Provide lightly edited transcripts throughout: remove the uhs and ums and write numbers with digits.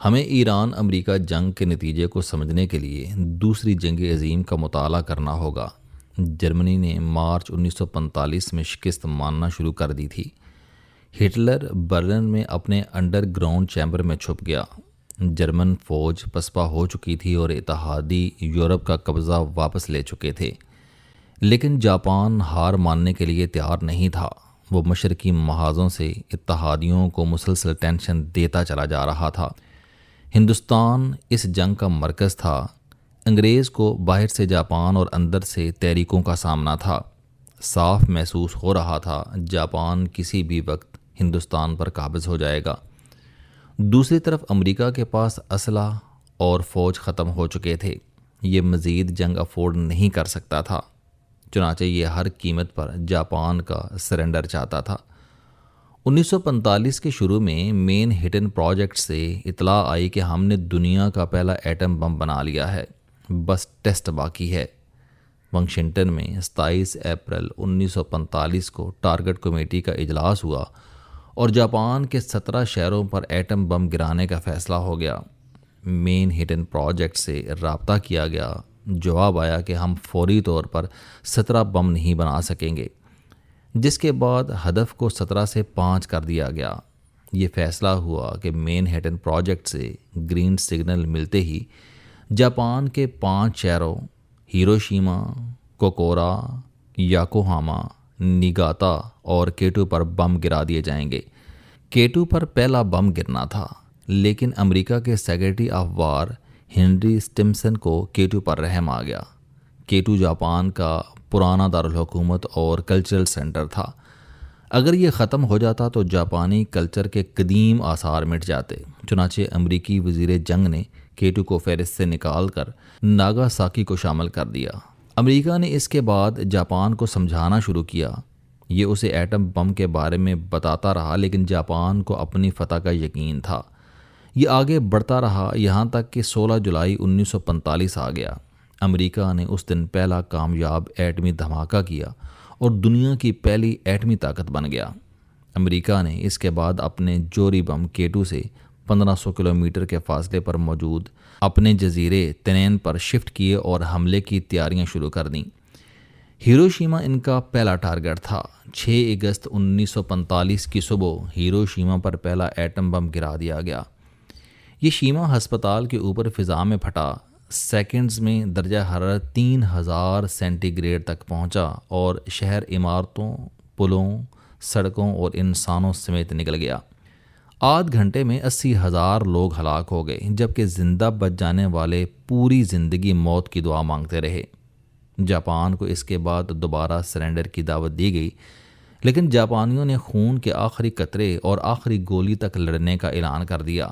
ہمیں ایران امریکہ جنگ کے نتیجے کو سمجھنے کے لیے دوسری جنگ عظیم کا مطالعہ کرنا ہوگا۔ جرمنی نے مارچ 1945 میں شکست ماننا شروع کر دی تھی۔ ہٹلر برلن میں اپنے انڈر گراؤنڈ چیمبر میں چھپ گیا۔ جرمن فوج پسپا ہو چکی تھی اور اتحادی یورپ کا قبضہ واپس لے چکے تھے، لیکن جاپان ہار ماننے کے لیے تیار نہیں تھا۔ وہ مشرقی محاذوں سے اتحادیوں کو مسلسل ٹینشن دیتا چلا جا رہا تھا۔ ہندوستان اس جنگ کا مرکز تھا۔ انگریز کو باہر سے جاپان اور اندر سے تحریکوں کا سامنا تھا۔ صاف محسوس ہو رہا تھا جاپان کسی بھی وقت ہندوستان پر قابض ہو جائے گا۔ دوسری طرف امریکہ کے پاس اسلحہ اور فوج ختم ہو چکے تھے۔ یہ مزید جنگ افورڈ نہیں کر سکتا تھا، چنانچہ یہ ہر قیمت پر جاپان کا سرنڈر چاہتا تھا۔ 1945 کے شروع میں مین ہٹن پروجیکٹ سے اطلاع آئی کہ ہم نے دنیا کا پہلا ایٹم بم بنا لیا ہے، بس ٹیسٹ باقی ہے۔ واشنگٹن میں 27 اپریل 1945 کو ٹارگٹ کمیٹی کا اجلاس ہوا اور جاپان کے 17 شہروں پر ایٹم بم گرانے کا فیصلہ ہو گیا۔ مین ہٹن پروجیکٹ سے رابطہ کیا گیا۔ جواب آیا کہ ہم فوری طور پر 17 بم نہیں بنا سکیں گے، جس کے بعد ہدف کو 17 سے 5 کر دیا گیا۔ یہ فیصلہ ہوا کہ مین ہیٹن پروجیکٹ سے گرین سگنل ملتے ہی جاپان کے 5 شہروں ہیروشیما، کوکورا، یاکوہاما، نیگاتا اور کیٹو پر بم گرا دیے جائیں گے۔ کیٹو پر پہلا بم گرنا تھا، لیکن امریکہ کے سیکرٹری آف وار ہنری اسٹمسن کو کیٹو پر رحم آ گیا۔ کیٹو جاپان کا پرانا دارالحکومت اور کلچرل سینٹر تھا۔ اگر یہ ختم ہو جاتا تو جاپانی کلچر کے قدیم آثار مٹ جاتے۔ چنانچہ امریکی وزیر جنگ نے کیٹو کو فہرست سے نکال کر ناگاساکی کو شامل کر دیا۔ امریکہ نے اس کے بعد جاپان کو سمجھانا شروع کیا۔ یہ اسے ایٹم بم کے بارے میں بتاتا رہا، لیکن جاپان کو اپنی فتح کا یقین تھا۔ یہ آگے بڑھتا رہا، یہاں تک کہ 16 جولائی 1945 آ گیا۔ امریکہ نے اس دن پہلا کامیاب ایٹمی دھماکہ کیا اور دنیا کی پہلی ایٹمی طاقت بن گیا۔ امریکہ نے اس کے بعد اپنے جوہری بم کیٹو سے 1500 کلومیٹر کے فاصلے پر موجود اپنے جزیرے تنین پر شفٹ کیے اور حملے کی تیاریاں شروع کر دیں۔ ہیروشیما ان کا پہلا ٹارگٹ تھا۔ 6 اگست 1945 کی صبح ہیروشیما پر پہلا ایٹم بم گرا دیا گیا۔ یہ شیما ہسپتال کے اوپر فضا میں پھٹا۔ سیکنڈز میں درجہ حرارت 3000 سینٹی گریڈ تک پہنچا اور شہر عمارتوں، پلوں، سڑکوں اور انسانوں سمیت نکل گیا۔ آدھ گھنٹے میں 80,000 لوگ ہلاک ہو گئے، جبکہ زندہ بچ جانے والے پوری زندگی موت کی دعا مانگتے رہے۔ جاپان کو اس کے بعد دوبارہ سرنڈر کی دعوت دی گئی، لیکن جاپانیوں نے خون کے آخری قطرے اور آخری گولی تک لڑنے کا اعلان کر دیا۔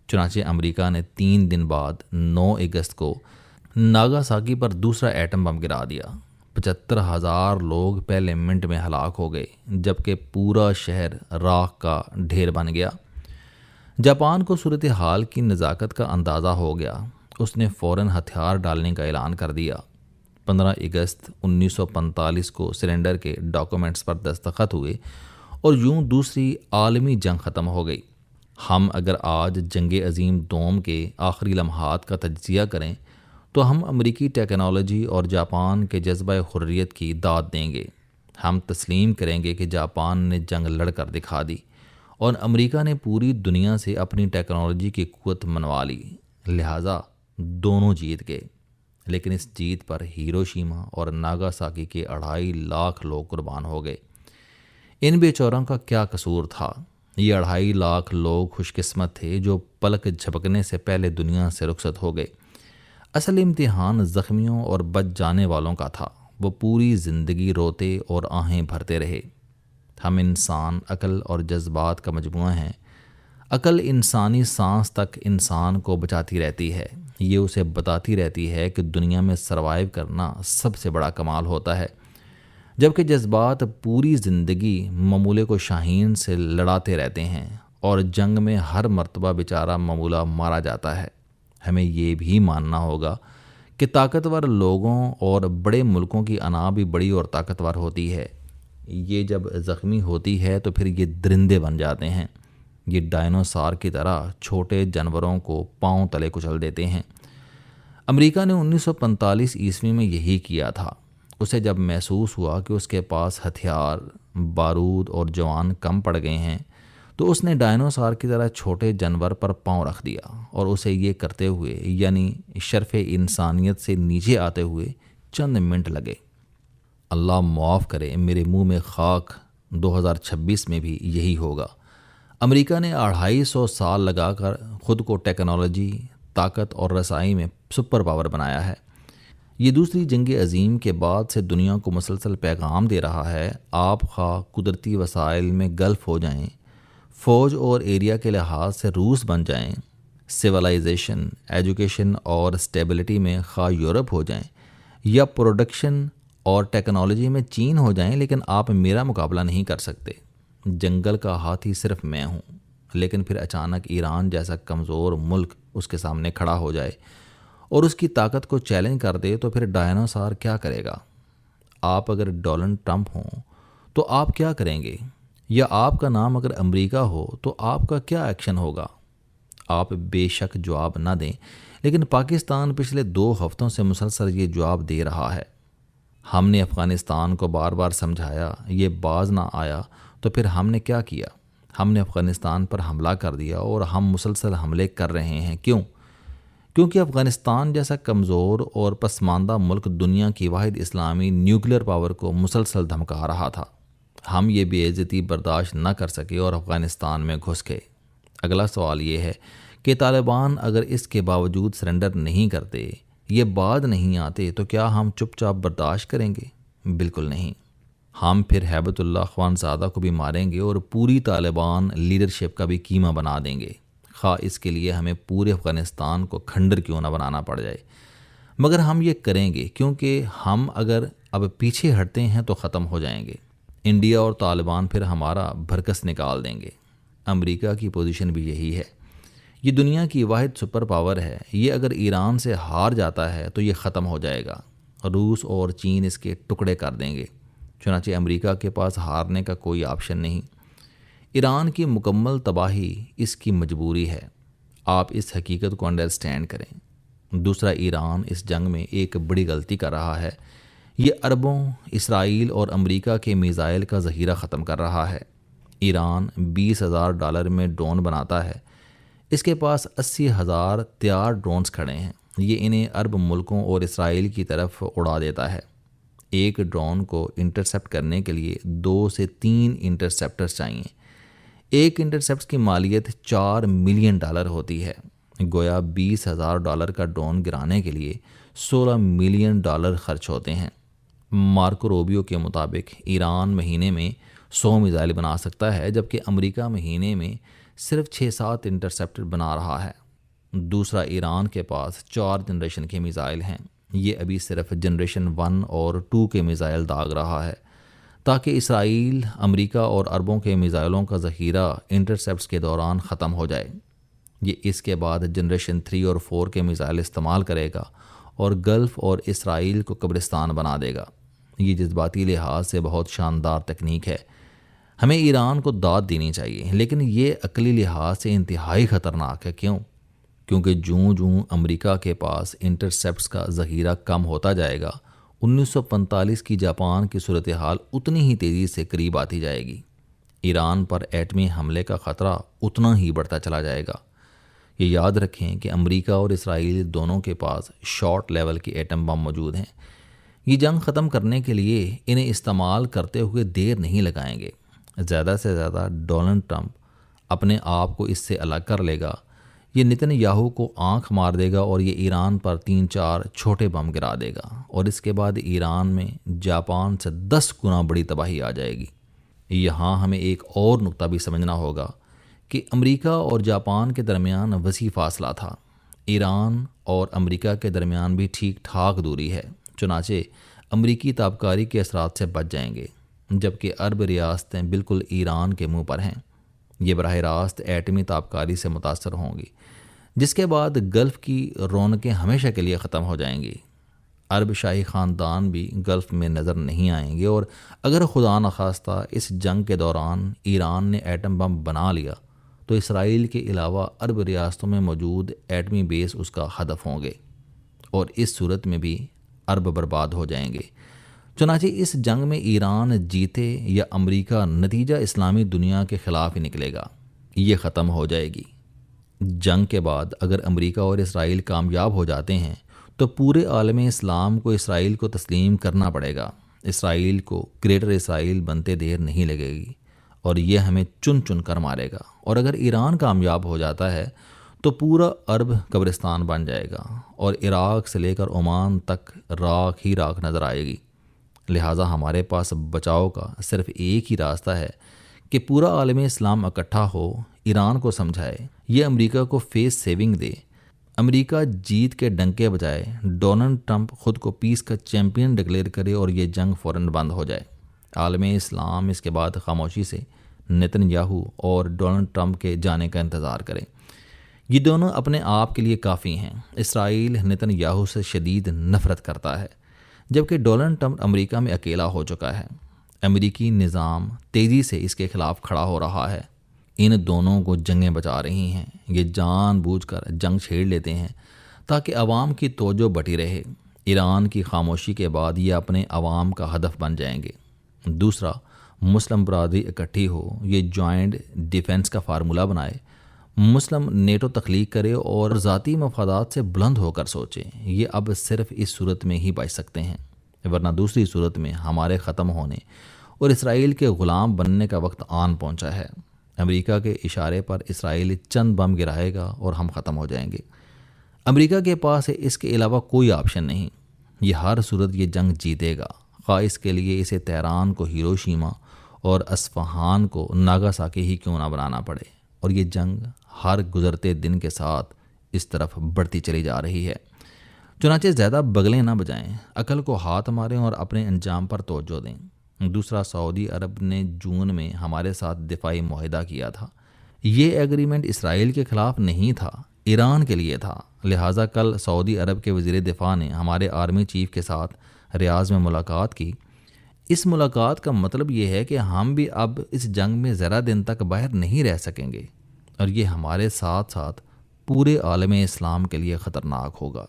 چنانچہ امریکہ نے 3 دن بعد 9 اگست کو ناگاساکی پر دوسرا ایٹم بم گرا دیا۔ 75,000 لوگ پہلے منٹ میں ہلاک ہو گئے، جبکہ پورا شہر راکھ کا ڈھیر بن گیا۔ جاپان کو صورتحال کی نزاکت کا اندازہ ہو گیا۔ اس نے فوراً ہتھیار ڈالنے کا اعلان کر دیا۔ 15 اگست 1945 کو سرنڈر کے ڈاکومنٹس پر دستخط ہوئے اور یوں دوسری عالمی جنگ ختم ہو گئی۔ ہم اگر آج جنگ عظیم دوم کے آخری لمحات کا تجزیہ کریں تو ہم امریکی ٹیکنالوجی اور جاپان کے جذبہ حریت کی داد دیں گے۔ ہم تسلیم کریں گے کہ جاپان نے جنگ لڑ کر دکھا دی اور امریکہ نے پوری دنیا سے اپنی ٹیکنالوجی کی قوت منوا لی، لہٰذا دونوں جیت گئے۔ لیکن اس جیت پر ہیروشیما اور ناگاساکی کے 2.5 لاکھ لوگ قربان ہو گئے۔ ان بیچاروں کا کیا قصور تھا؟ یہ 2.5 لاکھ لوگ خوش قسمت تھے جو پلک جھپکنے سے پہلے دنیا سے رخصت ہو گئے۔ اصل امتحان زخمیوں اور بچ جانے والوں کا تھا۔ وہ پوری زندگی روتے اور آہیں بھرتے رہے۔ ہم انسان عقل اور جذبات کا مجموعہ ہیں۔ عقل انسانی سانس تک انسان کو بچاتی رہتی ہے۔ یہ اسے بتاتی رہتی ہے کہ دنیا میں سروائیو کرنا سب سے بڑا کمال ہوتا ہے، جبکہ جذبات پوری زندگی ممولے کو شاہین سے لڑاتے رہتے ہیں اور جنگ میں ہر مرتبہ بیچارہ ممولہ مارا جاتا ہے۔ ہمیں یہ بھی ماننا ہوگا کہ طاقتور لوگوں اور بڑے ملکوں کی انا بھی بڑی اور طاقتور ہوتی ہے۔ یہ جب زخمی ہوتی ہے تو پھر یہ درندے بن جاتے ہیں۔ یہ ڈائنوسار کی طرح چھوٹے جانوروں کو پاؤں تلے کچل دیتے ہیں۔ امریکہ نے 1945 عیسوی میں یہی کیا تھا۔ اسے جب محسوس ہوا کہ اس کے پاس ہتھیار، بارود اور جوان کم پڑ گئے ہیں تو اس نے ڈائنوسار کی طرح چھوٹے جانور پر پاؤں رکھ دیا، اور اسے یہ کرتے ہوئے یعنی شرف انسانیت سے نیچے آتے ہوئے چند منٹ لگے۔ اللہ معاف کرے، میرے منہ میں خاک، 2026 میں بھی یہی ہوگا۔ امریکہ نے 250 سال لگا کر خود کو ٹیکنالوجی، طاقت اور رسائی میں سپر پاور بنایا ہے۔ یہ دوسری جنگ عظیم کے بعد سے دنیا کو مسلسل پیغام دے رہا ہے، آپ خواہ قدرتی وسائل میں گلف ہو جائیں، فوج اور ایریا کے لحاظ سے روس بن جائیں، سویلائزیشن، ایجوکیشن اور اسٹیبلٹی میں خواہ یورپ ہو جائیں، یا پروڈکشن اور ٹیکنالوجی میں چین ہو جائیں، لیکن آپ میرا مقابلہ نہیں کر سکتے۔ جنگل کا ہاتھی صرف میں ہوں۔ لیکن پھر اچانک ایران جیسا کمزور ملک اس کے سامنے کھڑا ہو جائے اور اس کی طاقت کو چیلنج کر دے تو پھر ڈائنوسار کیا کرے گا؟ آپ اگر ڈونلڈ ٹرمپ ہوں تو آپ کیا کریں گے؟ یا آپ کا نام اگر امریکہ ہو تو آپ کا کیا ایکشن ہوگا؟ آپ بے شک جواب نہ دیں، لیکن پاکستان پچھلے 2 ہفتوں سے مسلسل یہ جواب دے رہا ہے۔ ہم نے افغانستان کو بار بار سمجھایا، یہ باز نہ آیا تو پھر ہم نے کیا کیا؟ ہم نے افغانستان پر حملہ کر دیا، اور ہم مسلسل حملے کر رہے ہیں۔ کیوں؟ کیونکہ افغانستان جیسا کمزور اور پسماندہ ملک دنیا کی واحد اسلامی نیوکلیر پاور کو مسلسل دھمکا رہا تھا۔ ہم یہ بے عزتی برداشت نہ کر سکے اور افغانستان میں گھس گئے۔ اگلا سوال یہ ہے کہ طالبان اگر اس کے باوجود سرنڈر نہیں کرتے، یہ بعد نہیں آتے، تو کیا ہم چپ چاپ برداشت کریں گے؟ بالکل نہیں۔ ہم پھر ہیبت اللہ خوانزادہ کو بھی ماریں گے اور پوری طالبان لیڈرشپ کا بھی کیما بنا دیں گے، خواہ اس کے لیے ہمیں پورے افغانستان کو کھنڈر کیوں نہ بنانا پڑ جائے، مگر ہم یہ کریں گے، کیونکہ ہم اگر اب پیچھے ہٹتے ہیں تو ختم ہو جائیں گے۔ انڈیا اور طالبان پھر ہمارا بھرکس نکال دیں گے۔ امریکہ کی پوزیشن بھی یہی ہے۔ یہ دنیا کی واحد سپر پاور ہے، یہ اگر ایران سے ہار جاتا ہے تو یہ ختم ہو جائے گا، روس اور چین اس کے ٹکڑے کر دیں گے۔ چنانچہ امریکہ کے پاس ہارنے کا کوئی آپشن نہیں۔ ایران کی مکمل تباہی اس کی مجبوری ہے۔ آپ اس حقیقت کو انڈرسٹینڈ کریں۔ دوسرا، ایران اس جنگ میں ایک بڑی غلطی کر رہا ہے۔ یہ اربوں اسرائیل اور امریکہ کے میزائل کا ذخیرہ ختم کر رہا ہے۔ ایران $20,000 میں ڈرون بناتا ہے۔ اس کے پاس 80,000 تیار ڈرونز کھڑے ہیں۔ یہ انہیں عرب ملکوں اور اسرائیل کی طرف اڑا دیتا ہے۔ ایک ڈرون کو انٹرسیپٹ کرنے کے لیے 2 سے 3 انٹرسیپٹرز چاہیے۔ ایک انٹرسیپٹ کی مالیت $4 ملین ہوتی ہے۔ گویا $20,000 کا ڈرون گرانے کے لیے $16 ملین خرچ ہوتے ہیں۔ مارکو روبیو کے مطابق ایران مہینے میں 100 میزائل بنا سکتا ہے، جبکہ امریکہ مہینے میں صرف 6-7 انٹرسیپٹر بنا رہا ہے۔ دوسرا، ایران کے پاس 4 جنریشن کے میزائل ہیں۔ یہ ابھی صرف جنریشن 1 اور 2 کے میزائل داغ رہا ہے، تاکہ اسرائیل، امریکہ اور عربوں کے میزائلوں کا ذخیرہ انٹرسیپٹس کے دوران ختم ہو جائے۔ یہ اس کے بعد جنریشن 3 اور 4 کے میزائل استعمال کرے گا اور گلف اور اسرائیل کو قبرستان بنا دے گا۔ یہ جذباتی لحاظ سے بہت شاندار تکنیک ہے۔ ہمیں ایران کو داد دینی چاہیے، لیکن یہ عقلی لحاظ سے انتہائی خطرناک ہے۔ کیوں؟ کیونکہ جوں امریکہ کے پاس انٹرسیپٹس کا ذخیرہ کم ہوتا جائے گا، 1945 کی جاپان کی صورتحال اتنی ہی تیزی سے قریب آتی جائے گی۔ ایران پر ایٹمی حملے کا خطرہ اتنا ہی بڑھتا چلا جائے گا۔ یہ یاد رکھیں کہ امریکہ اور اسرائیل دونوں کے پاس شارٹ لیول کے ایٹم بم موجود ہیں۔ یہ جنگ ختم کرنے کے لیے انہیں استعمال کرتے ہوئے دیر نہیں لگائیں گے۔ زیادہ سے زیادہ ڈونلڈ ٹرمپ اپنے آپ کو اس سے الگ کر لے گا، یہ نتن یاہو کو آنکھ مار دے گا اور یہ ایران پر 3-4 چھوٹے بم گرا دے گا، اور اس کے بعد ایران میں جاپان سے 10 گنا بڑی تباہی آ جائے گی۔ یہاں ہمیں ایک اور نقطہ بھی سمجھنا ہوگا کہ امریکہ اور جاپان کے درمیان وسیع فاصلہ تھا۔ ایران اور امریکہ کے درمیان بھی ٹھیک ٹھاک دوری ہے، چنانچہ امریکی تابکاری کے اثرات سے بچ جائیں گے، جبکہ عرب ریاستیں بالکل ایران کے منہ پر ہیں۔ یہ براہ راست ایٹمی تابکاری سے متاثر ہوں گی، جس کے بعد گلف کی رونقیں ہمیشہ کے لیے ختم ہو جائیں گی۔ عرب شاہی خاندان بھی گلف میں نظر نہیں آئیں گے، اور اگر خدا نخواستہ اس جنگ کے دوران ایران نے ایٹم بم بنا لیا تو اسرائیل کے علاوہ عرب ریاستوں میں موجود ایٹمی بیس اس کا ہدف ہوں گے، اور اس صورت میں بھی عرب برباد ہو جائیں گے۔ چنانچہ اس جنگ میں ایران جیتے یا امریکہ، نتیجہ اسلامی دنیا کے خلاف ہی نکلے گا، یہ ختم ہو جائے گی۔ جنگ کے بعد اگر امریکہ اور اسرائیل کامیاب ہو جاتے ہیں تو پورے عالم اسلام کو اسرائیل کو تسلیم کرنا پڑے گا۔ اسرائیل کو گریٹر اسرائیل بنتے دیر نہیں لگے گی اور یہ ہمیں چن چن کر مارے گا۔ اور اگر ایران کامیاب ہو جاتا ہے تو پورا عرب قبرستان بن جائے گا اور عراق سے لے کر عمان تک راکھ ہی راکھ نظر آئے گی۔ لہٰذا ہمارے پاس بچاؤ کا صرف ایک ہی راستہ ہے کہ پورا عالم اسلام اکٹھا ہو، ایران کو سمجھائے، یہ امریکہ کو فیس سیونگ دے۔ امریکہ جیت کے ڈنکے بجائے، ڈونلڈ ٹرمپ خود کو پیس کا چیمپئن ڈکلیئر کرے اور یہ جنگ فوراً بند ہو جائے۔ عالم اسلام اس کے بعد خاموشی سے نتن یاہو اور ڈونلڈ ٹرمپ کے جانے کا انتظار کرے۔ یہ دونوں اپنے آپ کے لیے کافی ہیں۔ اسرائیل نتن یاہو سے شدید نفرت کرتا ہے، جبکہ ڈونلڈ ٹرمپ امریکہ میں اکیلا ہو چکا ہے۔ امریکی نظام تیزی سے اس کے خلاف کھڑا ہو رہا ہے۔ ان دونوں کو جنگیں بچا رہی ہیں۔ یہ جان بوجھ کر جنگ چھیڑ لیتے ہیں تاکہ عوام کی توجہ بٹی رہے۔ ایران کی خاموشی کے بعد یہ اپنے عوام کا ہدف بن جائیں گے۔ دوسرا، مسلم برادری اکٹھی ہو، یہ جوائنٹ ڈیفنس کا فارمولہ بنائے، مسلم نیٹو تخلیق کرے اور ذاتی مفادات سے بلند ہو کر سوچے۔ یہ اب صرف اس صورت میں ہی بچ سکتے ہیں، ورنہ دوسری صورت میں ہمارے ختم ہونے اور اسرائیل کے غلام بننے کا وقت آن پہنچا ہے۔ امریکہ کے اشارے پر اسرائیل چند بم گرائے گا اور ہم ختم ہو جائیں گے۔ امریکہ کے پاس اس کے علاوہ کوئی آپشن نہیں۔ یہ ہر صورت یہ جنگ جیتے گا، خواہ اس کے لیے اسے تہران کو ہیروشیما اور اصفہان کو ناگاساکی ہی کیوں نہ بنانا پڑے۔ اور یہ جنگ ہر گزرتے دن کے ساتھ اس طرف بڑھتی چلی جا رہی ہے۔ چنانچہ زیادہ بغلیں نہ بجائیں، عقل کو ہاتھ ماریں اور اپنے انجام پر توجہ دیں۔ دوسرا، سعودی عرب نے جون میں ہمارے ساتھ دفاعی معاہدہ کیا تھا۔ یہ ایگریمنٹ اسرائیل کے خلاف نہیں تھا، ایران کے لیے تھا۔ لہٰذا کل سعودی عرب کے وزیر دفاع نے ہمارے آرمی چیف کے ساتھ ریاض میں ملاقات کی۔ اس ملاقات کا مطلب یہ ہے کہ ہم بھی اب اس جنگ میں ذرا دن تک باہر نہیں رہ سکیں گے، اور یہ ہمارے ساتھ ساتھ پورے عالم اسلام کے لیے خطرناک ہوگا۔